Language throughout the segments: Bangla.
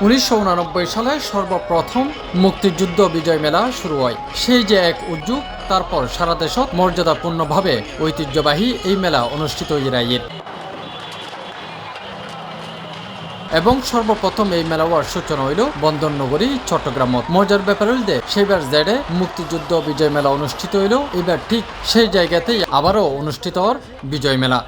1989 সালে সর্বপ্রথম মুক্তিযুদ্ধ বিজয় মেলা শুরু হয়। সেই যে এক উদ্যোগ, তারপর সারা দেশত মর্যাদাপূর্ণভাবে ঐতিহ্যবাহী এই মেলা অনুষ্ঠিত ইরাইয়ের এবং সর্বপ্রথম এই মেলাওয়ার সূচনা হইল বন্দরনগরী চট্টগ্রামত। মজার ব্যাপার হইলে সেইবার জেডে মুক্তিযুদ্ধ বিজয় মেলা অনুষ্ঠিত হইল, এবার ঠিক সেই জায়গাতেই আবারও অনুষ্ঠিত হওয়ার বিজয় মেলা।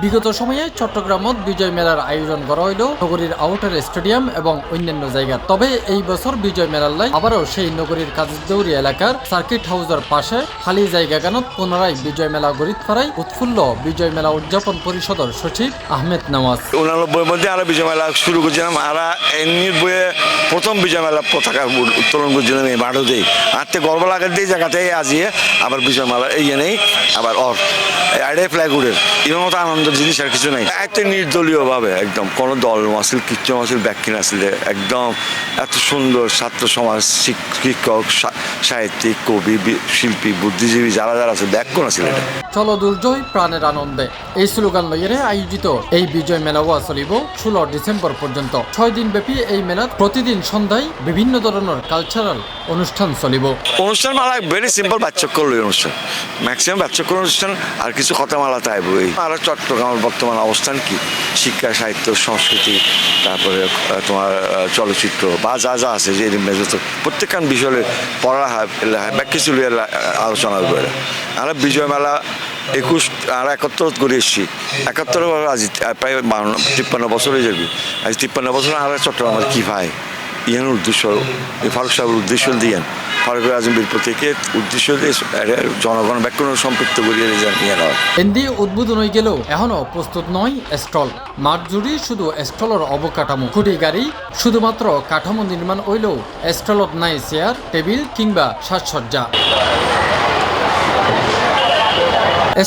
বিগত সময়ে চট্টগ্রামত বিজয় মেলার আয়োজন করা হইল নগরীর আউটার স্টেডিয়াম এবং অন্যান্য জায়গা। তবে এই বছর বিজয় মেলার লাই আবারও সেই নগরীর কাজীদৌরি এলাকার সার্কিট হাউসের পাশে খালি জায়গা গানত পুনরায় বিজয় মেলা গড়িত ফারাই উৎফুল্ল বিজয় মেলা উদযাপন পরিষদের সচিব আহমেদ নওয়াজ। 89 মধ্যে আরো বিজয় মেলা শুরু করছিলাম। আর এমনি বইয়ে প্রথম বিজয় মেলা পতাকা উত্তোলন করছিলাম এই ভারতেই। আজকে গর্ব লাগার দিয়ে জায়গাতে আজিয়ে আবার বিজয় মেলা এই নেই আবার আইডাই ফ্ল্যাগ উড়ের এর মতো আনন্দ জিনিস আর কিছু নাই। একটা নির্দলীয় ভাবে একদম কোনো দল মাসিল কিচ্ছু মাসিল ব্যাখ্যা আসলে একদম এত সুন্দর ছাত্র সমাজ, শিক্ষক, সাহিত্যিক, কবি, শিল্পী, বুদ্ধিজীবী যারা যারা আছে ব্যাখ্যা আসলে এটা চলো দুর্জয় প্রাণের আনন্দে এই স্লোগান লইয়ে আয়োজিত এই বিজয় মেলাও চলিব 16 ডিসেম্বর পর্যন্ত। 6 দিন ব্যাপী এই মেলাত প্রতিদিন সন্ধ্যায় বিভিন্ন ধরনের কালচারাল অনুষ্ঠান চলিব। অনুষ্ঠান মালা ভেরি সিম্পল বাচ্চক্কর অনুষ্ঠান, ম্যাক্সিমাম বাচ্চক্কর অনুষ্ঠান আর কিছু কথা মালা তাই বই। আর চট্টগ্রামের বর্তমান অবস্থান কি শিক্ষা, সাহিত্য, সংস্কৃতি, তারপরে তোমার চলচ্চিত্র বা যা যা আছে যে প্রত্যেকখান বিষয়ে পড়া হয় ব্যাখ্যা চুলি আলোচনা করে। আর বিজয় মেলা 21 আর 71 করে এসেছি। 71 আজ প্রায় 53 বছর হয়ে যাবে। আজ 53 বছর আর চট্টগ্রামের কী ভাই ইয়ান উদ্দেশ্য ফারুক সাহেবের উদ্দেশ্য দিয়েন ফারুক আজমের প্রত্যেকে উদ্দেশ্য দিয়ে জনগণ ব্যাকরণ সম্পৃক্ত করিয়ে নিয়ে নেওয়া। এন্দি উদ্বোধন হয়ে গেলেও এখনো প্রস্তুত নয় স্টল। মাঠ জুড়ি শুধু স্টলের অবকাঠামো, খুঁটি গাড়ি, শুধুমাত্র কাঠামো নির্মাণ হইলেও স্টলত নাই চেয়ার, টেবিল কিংবা সাজসজ্জা।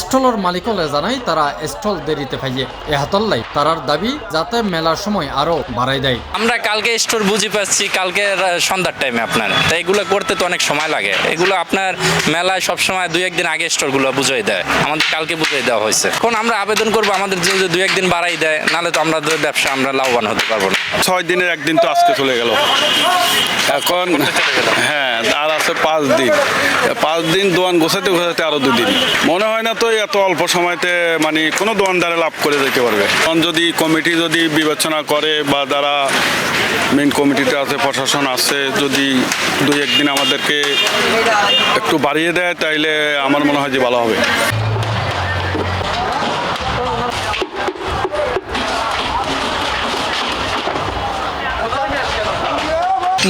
স্টলের মালিকলে জানাই তারা স্টল দেরিতে পাইয়ে এ হাতল্লাই তারার দাবি যাতে মেলার সময় আরো বাড়াই দেয়। আমরা কালকে স্টোর বুঝি পাচ্ছি কালকে সন্ধ্যার টাইমে আপনার, তাই এগুলো করতে তো অনেক সময় লাগে। এগুলো আপনার মেলায় সবসময় 2-1 দিন আগে স্টোরগুলো বুঝিয়ে দেয়, আমাদের কালকে বুঝিয়ে দেওয়া হয়েছে। এখন আমরা আবেদন করবো আমাদের যদি 2-1 দিন বাড়াই দেয়, নাহলে তো আমরা ব্যবসা আমরা লাভবান হতে পারবো না। 6 দিনের একদিন তো আজকে চলে গেল, এখন হ্যাঁ আর আছে 5 দিন। 5 দিন দোয়ান গোছাতে গোছাতে আরো 2 দিন। মনে হয় না তো এত অল্প সময়তে মানে কোনো দোয়ানদারে লাভ করে যেতে পারবে। কারণ যদি কমিটি যদি বিবেচনা করে বা যারা মেইন কমিটিতে আছে, প্রশাসন আছে, যদি 2-1 দিন আমাদেরকে একটু বাড়িয়ে দেয় তাইলে আমার মনে হয় যে ভালো হবে।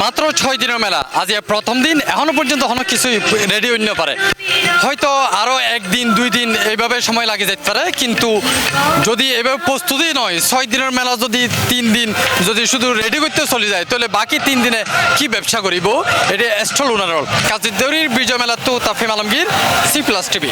মাত্র 6 দিনের মেলা, আজ প্রথম দিন, এখনো পর্যন্ত কোনো কিছুই রেডি হইতে পারে। হয়তো আরো 1 দিন 2 দিন এইভাবে সময় লাগে যেতে পারে, কিন্তু যদি এভাবে প্রস্তুতি নয় 6 দিনের মেলা যদি 3 দিন যদি শুধু রেডি করতে চলে যায়, তাহলে বাকি 3 দিনে কি ব্যবসা করিব? এটা স্টল উনারল কাজীদৌরির বিজয় মেলা তো তাফিম আলমগীর, C+ TV।